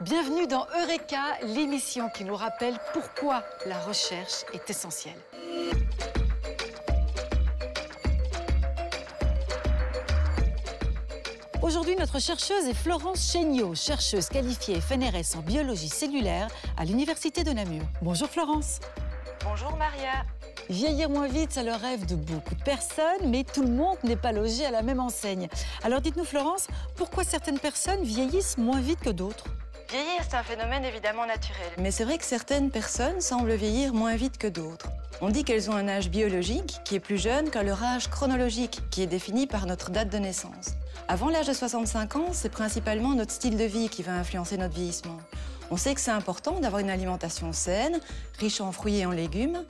Bienvenue dans Eureka, l'émission qui nous rappelle pourquoi la recherche est essentielle. Aujourd'hui, notre chercheuse est Florence Chéniaud, chercheuse qualifiée FNRS en biologie cellulaire à l'Université de Namur. Bonjour Florence. Bonjour Maria. Vieillir moins vite, c'est le rêve de beaucoup de personnes, mais tout le monde n'est pas logé à la même enseigne. Alors dites-nous Florence, pourquoi certaines personnes vieillissent moins vite que d'autres ? Vieillir, c'est un phénomène évidemment naturel. Mais c'est vrai que certaines personnes semblent vieillir moins vite que d'autres. On dit qu'elles ont un âge biologique qui est plus jeune que leur âge chronologique, qui est défini par notre date de naissance. Avant l'âge de 65 ans, c'est principalement notre style de vie qui va influencer notre vieillissement. On sait que c'est important d'avoir une alimentation saine, riche en fruits et en légumes,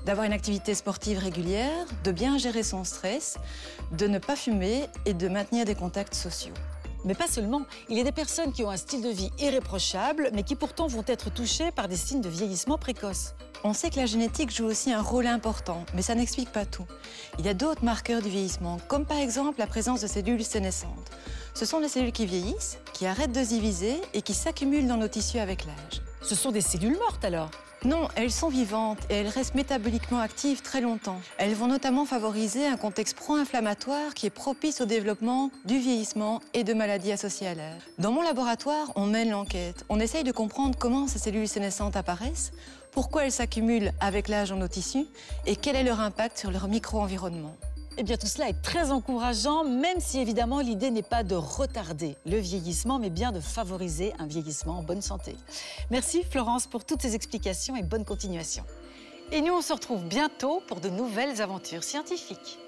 d'avoir une activité sportive régulière, de bien gérer son stress, de ne pas fumer et de maintenir des contacts sociaux. Mais pas seulement, il y a des personnes qui ont un style de vie irréprochable, mais qui pourtant vont être touchées par des signes de vieillissement précoce. On sait que la génétique joue aussi un rôle important, mais ça n'explique pas tout. Il y a d'autres marqueurs du vieillissement, comme par exemple la présence de cellules sénescentes. Ce sont des cellules qui vieillissent, qui arrêtent de se diviser et qui s'accumulent dans nos tissus avec l'âge. Ce sont des cellules mortes alors ? Non, elles sont vivantes et elles restent métaboliquement actives très longtemps. Elles vont notamment favoriser un contexte pro-inflammatoire qui est propice au développement du vieillissement et de maladies associées à l'âge. Dans mon laboratoire, on mène l'enquête. On essaye de comprendre comment ces cellules sénescentes apparaissent, pourquoi elles s'accumulent avec l'âge dans nos tissus et quel est leur impact sur leur micro-environnement. Eh bien, tout cela est très encourageant, même si évidemment l'idée n'est pas de retarder le vieillissement, mais bien de favoriser un vieillissement en bonne santé. Merci Florence pour toutes ces explications et bonne continuation. Et nous, on se retrouve bientôt pour de nouvelles aventures scientifiques.